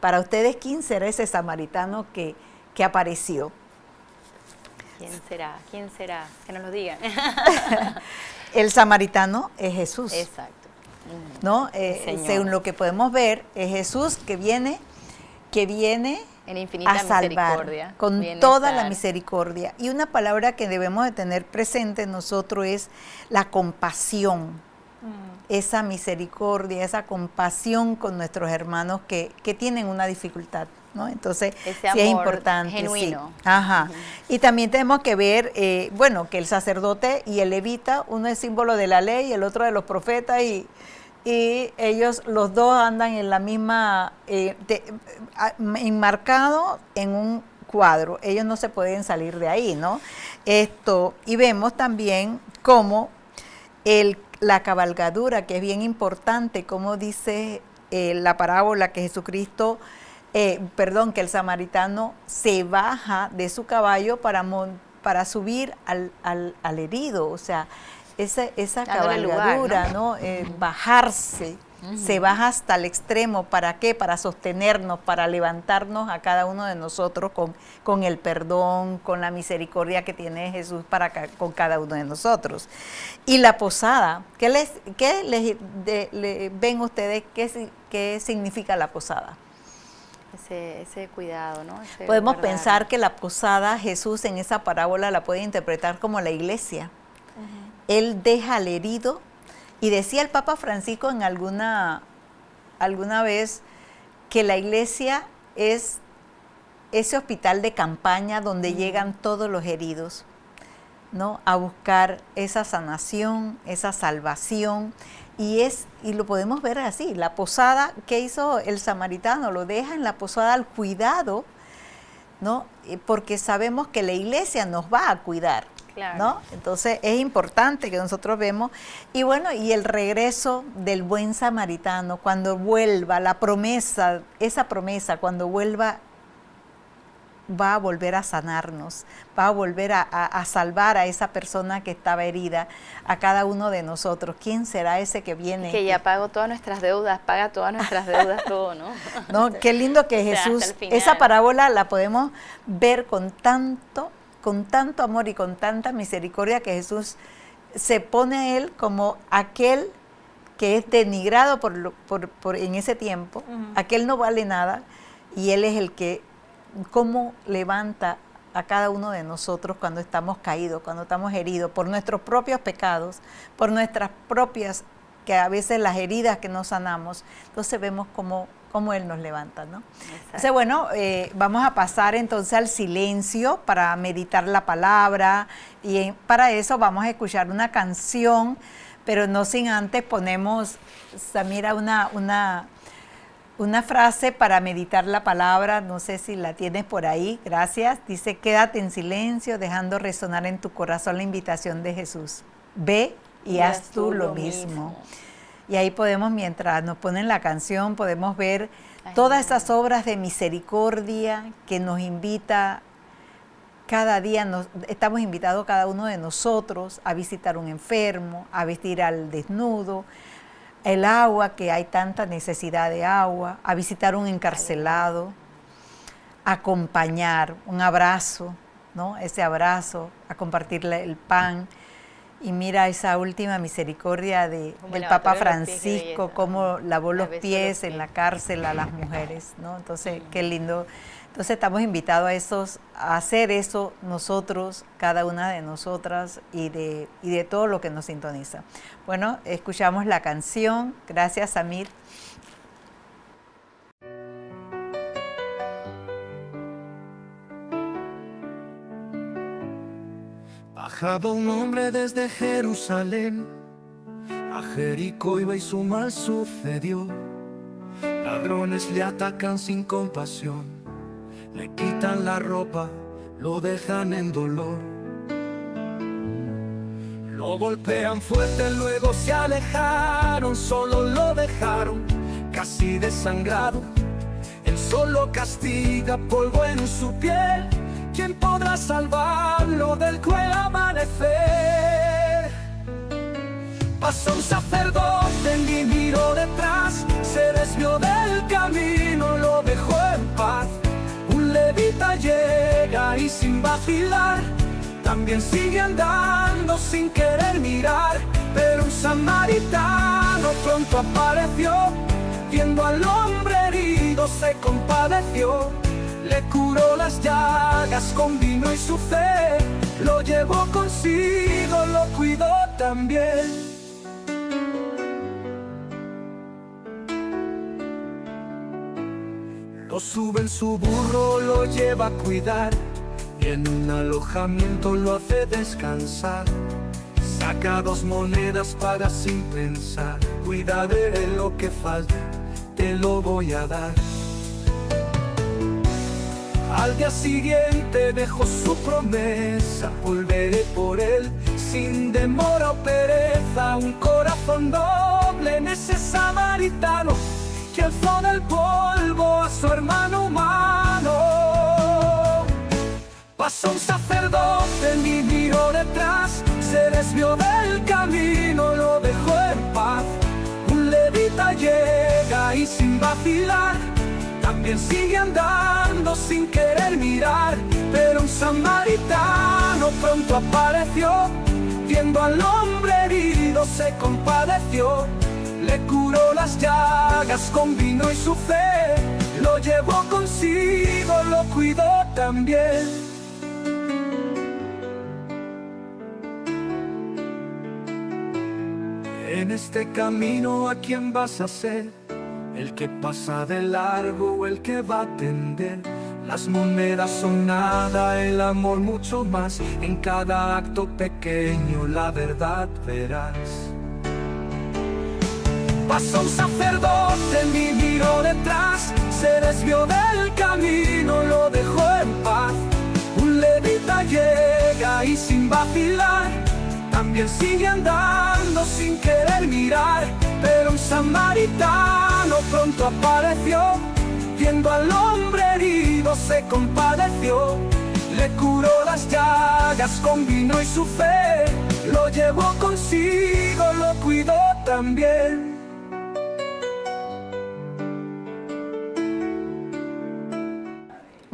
Para ustedes, ¿quién será ese samaritano que apareció? ¿Quién será? ¿Quién será? Que nos lo digan. El samaritano es Jesús. Exacto. ¿No? Según lo que podemos ver, es Jesús que viene en infinita a salvar, misericordia, con toda la misericordia. Y una palabra que debemos de tener presente nosotros es la compasión. Esa misericordia, esa compasión con nuestros hermanos que tienen una dificultad, ¿no? Entonces, ese sí es importante. Genuino. Sí. Ajá. Y también tenemos que ver, que el sacerdote y el levita, uno es símbolo de la ley y el otro de los profetas, y ellos, los dos andan en la misma, enmarcado en un cuadro. Ellos no se pueden salir de ahí, ¿no? Y vemos también cómo la cabalgadura, que es bien importante, como dice la parábola que Jesucristo, que el samaritano se baja de su caballo para subir al herido, o sea, esa cabalgadura, lugar, ¿no? Bajarse, se baja hasta el extremo. ¿Para qué? Para sostenernos, para levantarnos a cada uno de nosotros con el perdón, con la misericordia que tiene Jesús con cada uno de nosotros. Y la posada, ¿qué ven ustedes? ¿Qué significa la posada? Ese cuidado, ¿no? Podemos pensar que la posada, Jesús en esa parábola la puede interpretar como la iglesia. Él deja al herido, y decía el Papa Francisco en alguna vez que la iglesia es ese hospital de campaña donde llegan todos los heridos, ¿no? A buscar esa sanación, esa salvación, y lo podemos ver así. La posada, ¿qué hizo el samaritano? Lo deja en la posada al cuidado, ¿no? Porque sabemos que la iglesia nos va a cuidar. Claro. ¿no? Entonces es importante que nosotros vemos, y bueno, y el regreso del buen samaritano, cuando vuelva, la promesa, esa promesa, cuando vuelva, va a volver a sanarnos, va a volver a salvar a esa persona que estaba herida, a cada uno de nosotros. ¿Quién será ese que viene? Que ya pagó todas nuestras deudas, paga todas nuestras deudas, todo, ¿no? ¿No? Qué lindo que O sea, Jesús, hasta el final. esa parábola la podemos ver con tanto amor y con tanta misericordia, que Jesús se pone a él como aquel que es denigrado en ese tiempo, aquel no vale nada, y él es el que cómo levanta a cada uno de nosotros cuando estamos caídos, cuando estamos heridos por nuestros propios pecados, por nuestras propias, que a veces las heridas que no sanamos. Entonces vemos cómo Él nos levanta, ¿no? Exacto. Entonces, bueno, vamos a pasar entonces al silencio para meditar la palabra, y para eso vamos a escuchar una canción, pero no sin antes ponemos, Samira, una frase para meditar la palabra. No sé si la tienes por ahí, gracias. Dice: quédate en silencio, dejando resonar en tu corazón la invitación de Jesús. Ve y haz tú lo mismo. Y ahí podemos, mientras nos ponen la canción, podemos ver todas esas obras de misericordia que nos invita cada día. Estamos invitados cada uno de nosotros a visitar un enfermo, a vestir al desnudo, el agua, que hay tanta necesidad de agua, a visitar un encarcelado, a acompañar, un abrazo, ¿no? Ese abrazo, a compartirle el pan. Y mira esa última misericordia del Papa Francisco, cómo lavó los pies en la cárcel a las mujeres, ¿no? Entonces, qué lindo. Entonces estamos invitados a hacer eso nosotros, cada una de nosotras, y de todo lo que nos sintoniza. Bueno, escuchamos la canción. Gracias, Samir. Bajaba un hombre desde Jerusalén, a Jericó iba y su mal sucedió. Ladrones le atacan sin compasión, le quitan la ropa, lo dejan en dolor. Lo golpean fuerte, luego se alejaron, solo lo dejaron casi desangrado. Él solo castiga, polvo en su piel. ¿Quién podrá salvarlo del cruel amanecer? Pasó un sacerdote, ni miró detrás, se desvió del camino, lo dejó en paz. Un levita llega y sin vacilar, también sigue andando sin querer mirar. Pero un samaritano pronto apareció, viendo al hombre herido se compadeció. Le curó las llagas con vino y su fe, lo llevó consigo, lo cuidó también. Lo sube en su burro, lo lleva a cuidar, y en un alojamiento lo hace descansar. Saca 2 monedas, paga sin pensar. Cuida de lo que falta, te lo voy a dar. Al día siguiente dejó su promesa, volveré por él sin demora o pereza. Un corazón doble en ese samaritano que alzó del polvo a su hermano humano. Pasó un sacerdote, ni miró detrás, se desvió del camino, lo dejó en paz. Un levita llega y sin vacilar, también sigue andando sin querer mirar. Pero un samaritano pronto apareció, viendo al hombre herido se compadeció. Le curó las llagas con vino y su fe, lo llevó consigo, lo cuidó también. En este camino, ¿a quién vas a ser? ¿El que pasa de largo o el que va a atender? Las monedas son nada, el amor mucho más. En cada acto pequeño la verdad verás. Pasó un sacerdote, ni miró detrás, se desvió del camino, lo dejó en paz. Un levita llega y sin vacilar, vacilar. También sigue andando sin querer mirar, pero un samaritano pronto apareció. Viendo al hombre herido se compadeció, le curó las llagas con vino y su fe, lo llevó consigo, lo cuidó también.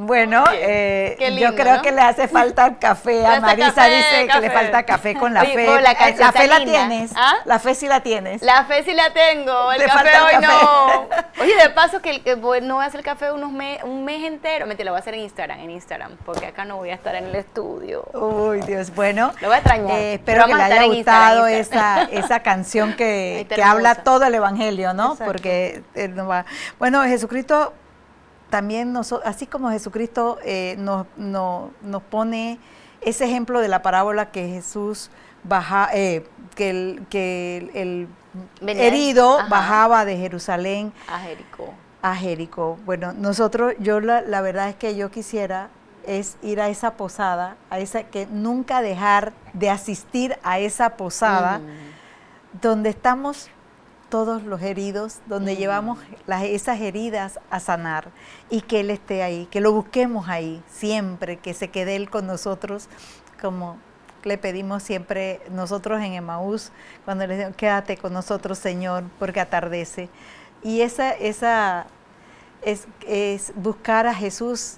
Bueno, Qué yo lindo, creo ¿no? que le hace falta café a Le hace Marisa, café, dice que le café. falta café con la Oye, fe. pero la canción La fe está la linda. tienes, ¿Ah? la fe sí la tienes. La fe sí la tengo, el Te café falta hoy el café. no. Oye, de paso que no voy a hacer el café un mes entero. Mentira, lo voy a hacer en Instagram, porque acá no voy a estar en el estudio. Uy, Dios, bueno. Lo voy a extrañar. Espero Pero que vamos le a estar haya en Instagram, gustado Instagram. esa canción Ahí que está habla hermosa. todo el Evangelio, ¿no? Exacto. Porque bueno, Jesucristo también, así como Jesucristo nos pone ese ejemplo de la parábola que Jesús que el Venía- herido ajá. bajaba de Jerusalén A Jericó. a Jericó. Bueno, nosotros, la verdad es que yo quisiera es ir a esa posada, que nunca dejar de asistir a esa posada donde estamos todos los heridos, donde llevamos esas heridas a sanar y que Él esté ahí, que lo busquemos ahí siempre, que se quede Él con nosotros, como le pedimos siempre nosotros en Emaús, cuando le decimos, quédate con nosotros, Señor, porque atardece. Y esa es buscar a Jesús.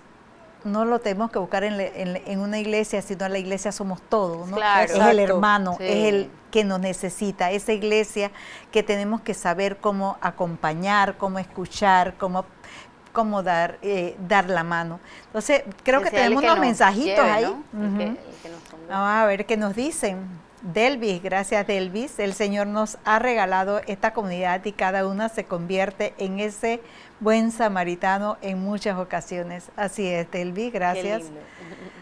No lo tenemos que buscar en una iglesia, sino en la iglesia somos todos, ¿no? Claro. Es el Exacto. hermano, Sí. es el que nos necesita, esa iglesia que tenemos que saber cómo acompañar, cómo escuchar, cómo dar la mano. Entonces, creo que sea el tenemos que unos nos mensajitos lleve, ahí. ¿no? Ujú. El que nos ponga. Vamos a ver qué nos dicen. Delvis, gracias Delvis. El Señor nos ha regalado esta comunidad y cada una se convierte en ese buen samaritano en muchas ocasiones. Así es, Delvis, gracias. Qué lindo.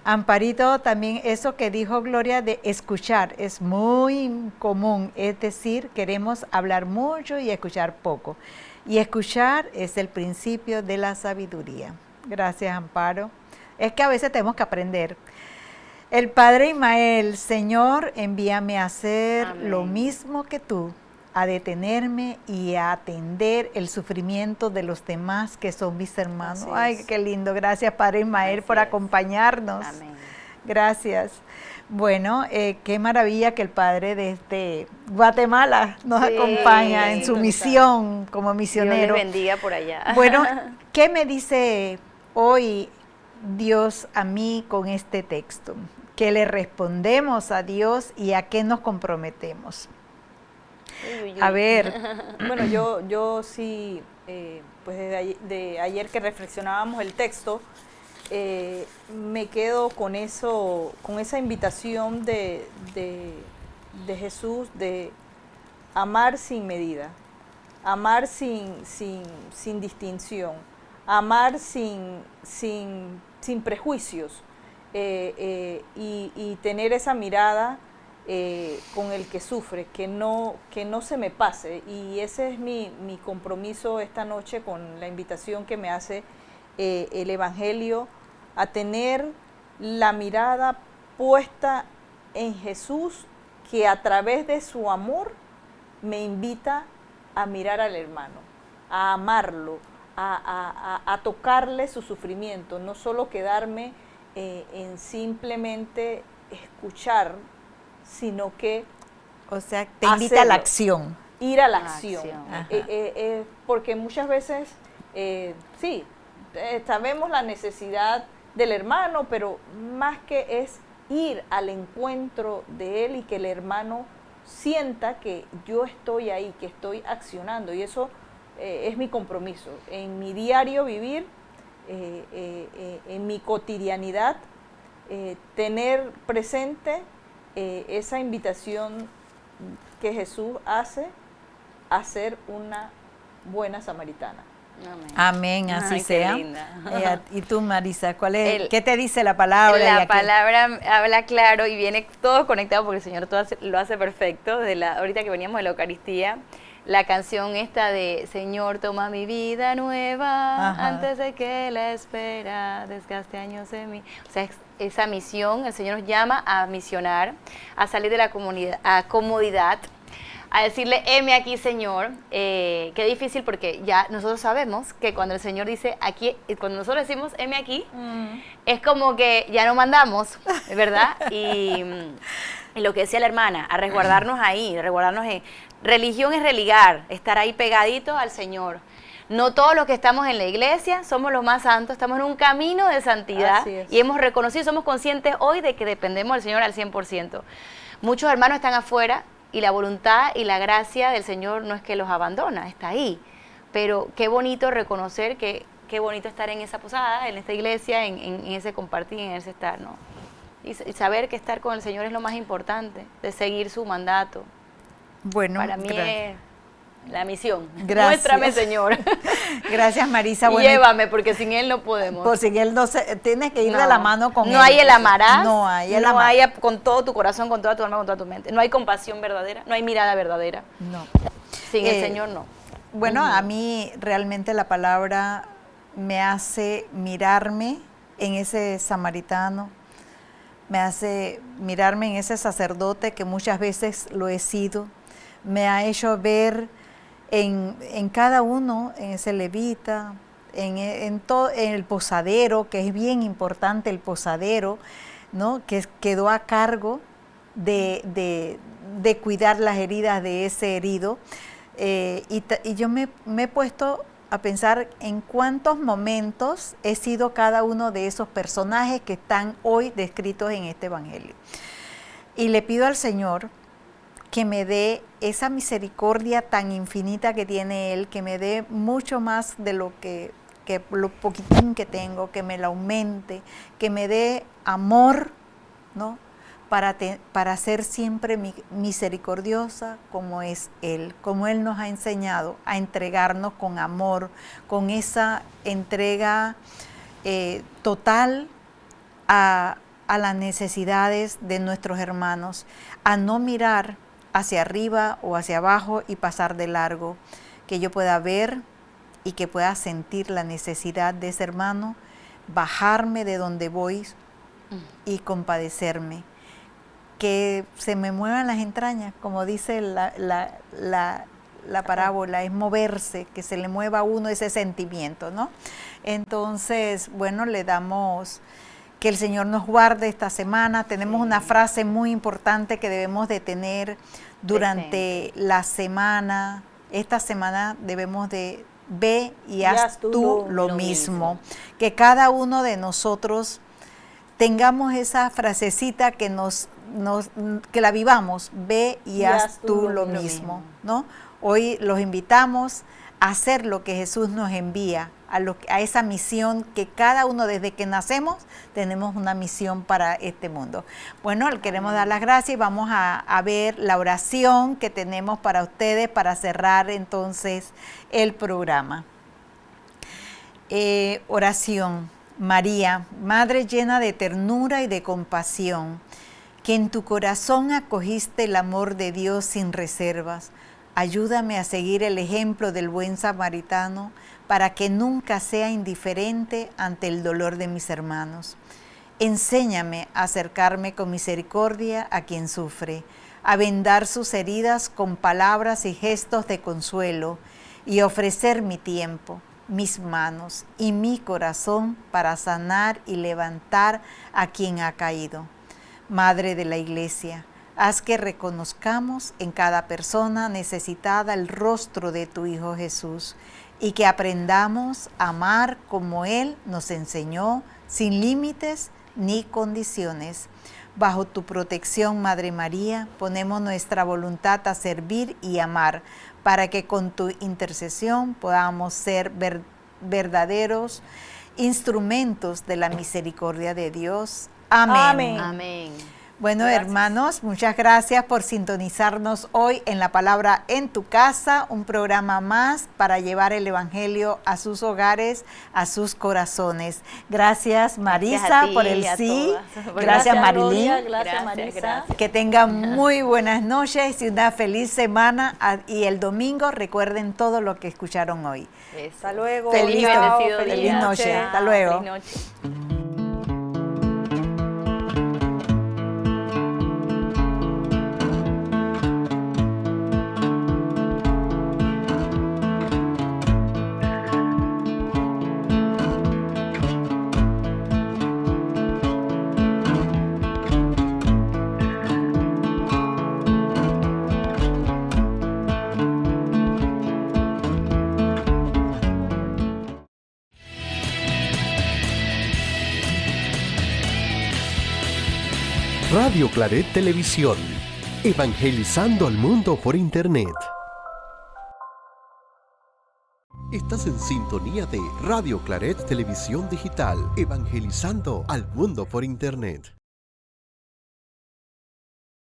Amparito, también eso que dijo Gloria de escuchar es muy común, es decir, queremos hablar mucho y escuchar poco. Y escuchar es el principio de la sabiduría. Gracias, Amparo. Es que a veces tenemos que aprender. El Padre Ismael, Señor, envíame a hacer Amén. lo mismo que tú, a detenerme y a atender el sufrimiento de los demás que son mis hermanos. Así Ay, es. qué lindo. Gracias, Padre Ismael, Así por es. acompañarnos. Amén. Gracias. Bueno, qué maravilla que el Padre desde Guatemala nos Sí, acompaña en su lindo, misión como Dios les misionero. bendiga por allá. Bueno, ¿qué me dice hoy Dios a mí con este texto? ¿Qué le respondemos a Dios y a qué nos comprometemos? Uy, uy, uy. A ver, Bueno, yo sí, pues de ayer que reflexionábamos el texto, me quedo con eso, con esa invitación de Jesús de amar sin medida, amar sin distinción, amar sin prejuicios, y tener esa mirada con el que sufre, que no se me pase. Y ese es mi compromiso esta noche con la invitación que me hace el Evangelio a tener la mirada puesta en Jesús, que a través de su amor me invita a mirar al hermano, a amarlo, a tocarle su sufrimiento, no solo quedarme en simplemente escuchar, sino que o sea, te invita a la hacerlo. acción. ir a la La acción. acción. Ajá. Porque muchas veces, sí, sabemos la necesidad del hermano, pero más que es ir al encuentro de él y que el hermano sienta que yo estoy ahí, que estoy accionando. Y eso es mi compromiso. En mi diario vivir, en mi cotidianidad, tener presente esa invitación que Jesús hace a ser una buena samaritana. Amén, así Ay, qué sea. linda. Y tú, Marisa, El- ¿qué te dice la palabra? Y La aquí- palabra habla claro y viene todo conectado porque el Señor lo hace perfecto. Ahorita que veníamos de la Eucaristía, la canción esta de Señor, toma mi vida nueva, Ajá. antes de que la espera desgaste años en mí. O sea, esa misión, el Señor nos llama a misionar, a salir de la comodidad, a decirle, heme aquí, Señor. Qué difícil, porque ya nosotros sabemos que cuando el Señor dice aquí, cuando nosotros decimos heme aquí, es como que ya no mandamos, ¿verdad? Y lo que decía la hermana, a resguardarnos ahí, resguardarnos en... Religión es religar, estar ahí pegadito al Señor. No todos los que estamos en la iglesia somos los más santos, estamos en un camino de santidad y hemos reconocido, somos conscientes hoy de que dependemos del Señor al 100%. Muchos hermanos están afuera y la voluntad y la gracia del Señor no es que los abandona, está ahí. Pero qué bonito reconocer qué bonito estar en esa posada, en esta iglesia, en ese compartir, en ese estar, ¿no? Y saber que estar con el Señor es lo más importante, de seguir su mandato. Bueno, Para mí es la misión. Gracias. Muéstrame, Señor. Gracias, Marisa. Y Bueno, llévame, porque sin Él no podemos. por si él no se, tienes que ir de la mano con él. No hay el amarás. No hay el no amarás. hay con todo tu corazón, con toda tu alma, con toda tu mente. No hay compasión verdadera, no hay mirada verdadera. No. Sin el Señor no. Bueno, a mí realmente la palabra me hace mirarme en ese samaritano, me hace mirarme en ese sacerdote que muchas veces lo he sido, me ha hecho ver en cada uno, en ese levita, en el posadero, que es bien importante el posadero, ¿no? Que quedó a cargo de cuidar las heridas de ese herido. Y yo me he puesto a pensar en cuántos momentos he sido cada uno de esos personajes que están hoy descritos en este Evangelio. Y le pido al Señor que me dé esa misericordia tan infinita que tiene Él, que me dé mucho más de lo lo poquitín que tengo, que me la aumente, que me dé amor, ¿no? Para ser siempre misericordiosa como es Él, como Él nos ha enseñado a entregarnos con amor, con esa entrega total a las necesidades de nuestros hermanos, a no mirar hacia arriba o hacia abajo y pasar de largo, que yo pueda ver y que pueda sentir la necesidad de ese hermano, bajarme de donde voy y compadecerme. Que se me muevan las entrañas, como dice la parábola, es moverse, que se le mueva a uno ese sentimiento, ¿no? Entonces, bueno, le damos que el Señor nos guarde esta semana. Tenemos una frase muy importante que debemos de tener durante la semana. Esta semana debemos de ve y haz tú lo mismo. Que cada uno de nosotros tengamos esa frasecita que que la vivamos, ve y haz tú lo mismo, ¿no? Hoy los invitamos a hacer lo que Jesús nos envía, a esa misión que cada uno desde que nacemos tenemos una misión para este mundo. Bueno, le queremos dar las gracias y vamos a ver la oración que tenemos para ustedes para cerrar entonces el programa. Oración. María, Madre llena de ternura y de compasión, que en tu corazón acogiste el amor de Dios sin reservas, ayúdame a seguir el ejemplo del buen samaritano para que nunca sea indiferente ante el dolor de mis hermanos. Enséñame a acercarme con misericordia a quien sufre, a vendar sus heridas con palabras y gestos de consuelo y ofrecer mi tiempo, mis manos y mi corazón para sanar y levantar a quien ha caído. Madre de la Iglesia, haz que reconozcamos en cada persona necesitada el rostro de tu Hijo Jesús y que aprendamos a amar como Él nos enseñó, sin límites ni condiciones. Bajo tu protección, Madre María, ponemos nuestra voluntad a servir y amar, para que con tu intercesión podamos ser verdaderos instrumentos de la misericordia de Dios. Amén. Amén. Bueno, Gracias. hermanos, muchas gracias por sintonizarnos hoy en La Palabra en tu Casa, un programa más para llevar el Evangelio a sus hogares, a sus corazones. Gracias, Marisa, Gracias a ti, por el a sí. todas. Gracias, Marilyn. Gloria, gracias, Gracias, Marisa. gracias. Que tengan muy buenas noches y una feliz semana. Y el domingo recuerden todo lo que escucharon hoy. Eso. Hasta luego. Feliz Chao, bendecido feliz día. noche. Chao, Hasta luego. feliz noche. Radio Claret Televisión, evangelizando al mundo por Internet. Estás en sintonía de Radio Claret Televisión Digital, evangelizando al mundo por Internet.